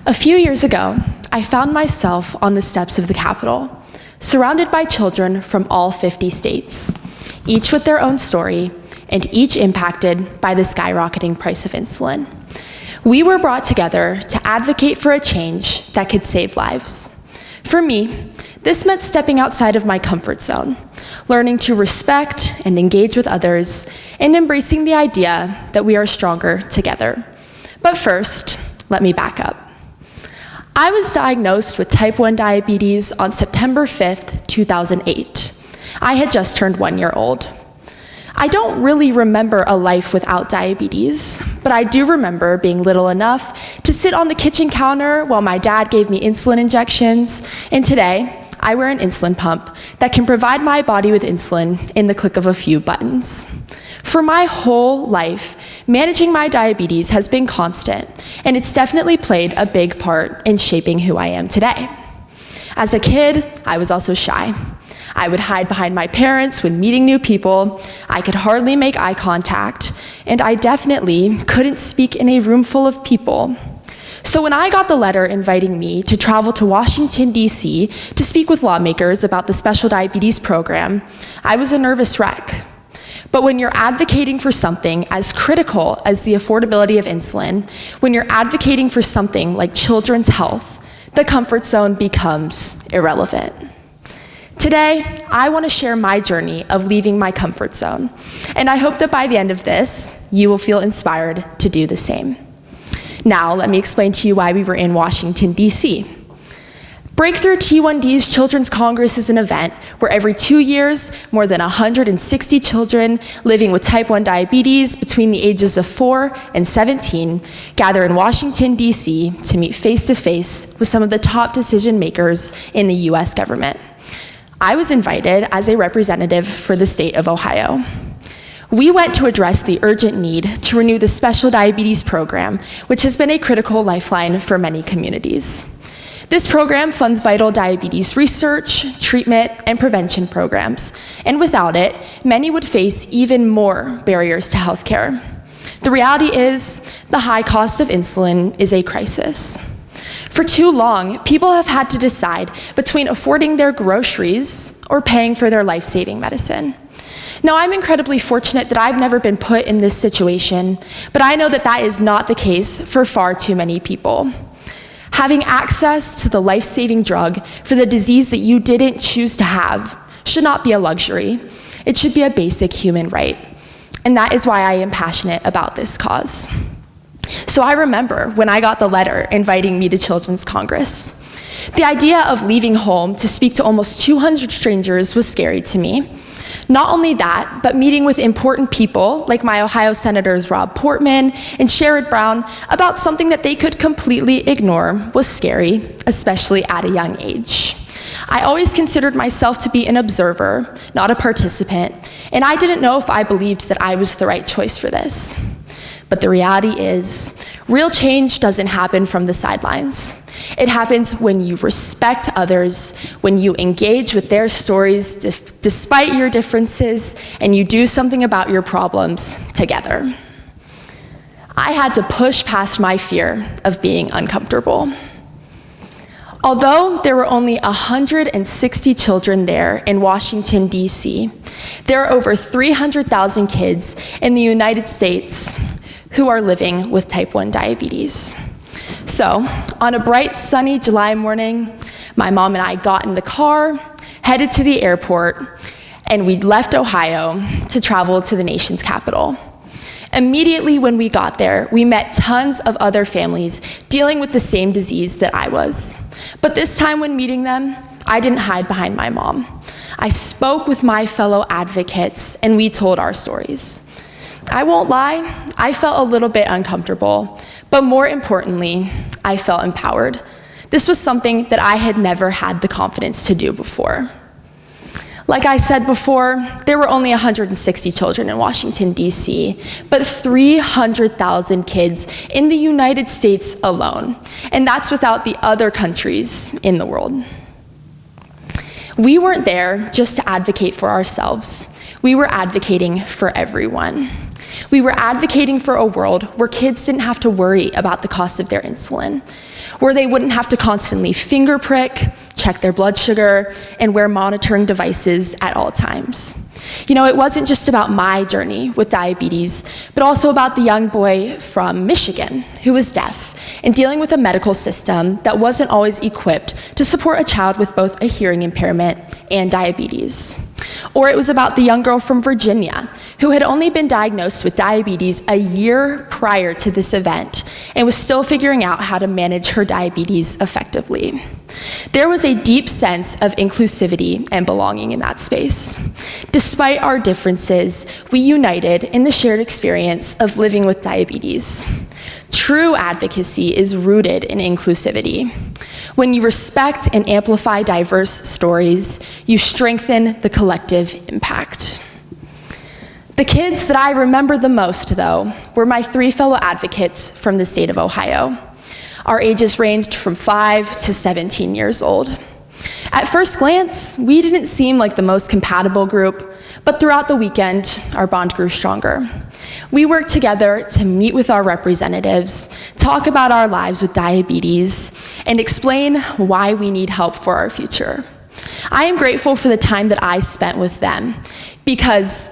A few years ago, I found myself on the steps of the Capitol, surrounded by children from all 50 states, each with their own story, and each impacted by the skyrocketing price of insulin. We were brought together to advocate for a change that could save lives. For me, this meant stepping outside of my comfort zone, learning to respect and engage with others, and embracing the idea that we are stronger together. But first, let me back up. I was diagnosed with type 1 diabetes on September 5th, 2008. I had just turned 1 year old. I don't really remember a life without diabetes, but I do remember being little enough to sit on the kitchen counter while my dad gave me insulin injections, and today, I wear an insulin pump that can provide my body with insulin in the click of a few buttons. For my whole life, managing my diabetes has been constant, and it's definitely played a big part in shaping who I am today. As a kid, I was also shy. I would hide behind my parents when meeting new people, I could hardly make eye contact, and I definitely couldn't speak in a room full of people. So when I got the letter inviting me to travel to Washington, D.C. to speak with lawmakers about the special diabetes program, I was a nervous wreck. But when you're advocating for something as critical as the affordability of insulin, when you're advocating for something like children's health, the comfort zone becomes irrelevant. Today, I want to share my journey of leaving my comfort zone, and I hope that by the end of this, you will feel inspired to do the same. Now, let me explain to you why we were in Washington, D.C. Breakthrough T1D's Children's Congress is an event where every 2 years, more than 160 children living with type 1 diabetes between the ages of 4 and 17 gather in Washington, D.C. to meet face-to-face with some of the top decision makers in the U.S. government. I was invited as a representative for the state of Ohio. We went to address the urgent need to renew the special diabetes program, which has been a critical lifeline for many communities. This program funds vital diabetes research, treatment, and prevention programs, and without it, many would face even more barriers to healthcare. The reality is, the high cost of insulin is a crisis. For too long, people have had to decide between affording their groceries or paying for their life-saving medicine. Now, I'm incredibly fortunate that I've never been put in this situation, but I know that that is not the case for far too many people. Having access to the life-saving drug for the disease that you didn't choose to have should not be a luxury. It should be a basic human right. And that is why I am passionate about this cause. So I remember when I got the letter inviting me to Children's Congress. The idea of leaving home to speak to almost 200 strangers was scary to me. Not only that, but meeting with important people like my Ohio Senators Rob Portman and Sherrod Brown about something that they could completely ignore was scary, especially at a young age. I always considered myself to be an observer, not a participant, and I didn't know if I believed that I was the right choice for this. But the reality is, real change doesn't happen from the sidelines. It happens when you respect others, when you engage with their stories despite your differences, and you do something about your problems together. I had to push past my fear of being uncomfortable. Although there were only 160 children there in Washington, D.C., there are over 300,000 kids in the United States who are living with type 1 diabetes. So, on a bright, sunny July morning, my mom and I got in the car, headed to the airport, and we left Ohio to travel to the nation's capital. Immediately when we got there, we met tons of other families dealing with the same disease that I was. But this time when meeting them, I didn't hide behind my mom. I spoke with my fellow advocates, and we told our stories. I won't lie, I felt a little bit uncomfortable, but more importantly, I felt empowered. This was something that I had never had the confidence to do before. Like I said before, there were only 160 children in Washington, D.C., but 300,000 kids in the United States alone, and that's without the other countries in the world. We weren't there just to advocate for ourselves. We were advocating for everyone. We were advocating for a world where kids didn't have to worry about the cost of their insulin, where they wouldn't have to constantly finger prick, check their blood sugar, and wear monitoring devices at all times. You know, it wasn't just about my journey with diabetes, but also about the young boy from Michigan who was deaf and dealing with a medical system that wasn't always equipped to support a child with both a hearing impairment and diabetes. Or it was about the young girl from Virginia who had only been diagnosed with diabetes a year prior to this event and was still figuring out how to manage her diabetes effectively. There was a deep sense of inclusivity and belonging in that space. Despite our differences, we united in the shared experience of living with diabetes. True advocacy is rooted in inclusivity. When you respect and amplify diverse stories, you strengthen the collective impact. The kids that I remember the most, though, were my 3 fellow advocates from the state of Ohio. Our ages ranged from 5 to 17 years old. At first glance, we didn't seem like the most compatible group, but throughout the weekend, our bond grew stronger. We worked together to meet with our representatives, talk about our lives with diabetes, and explain why we need help for our future. I am grateful for the time that I spent with them because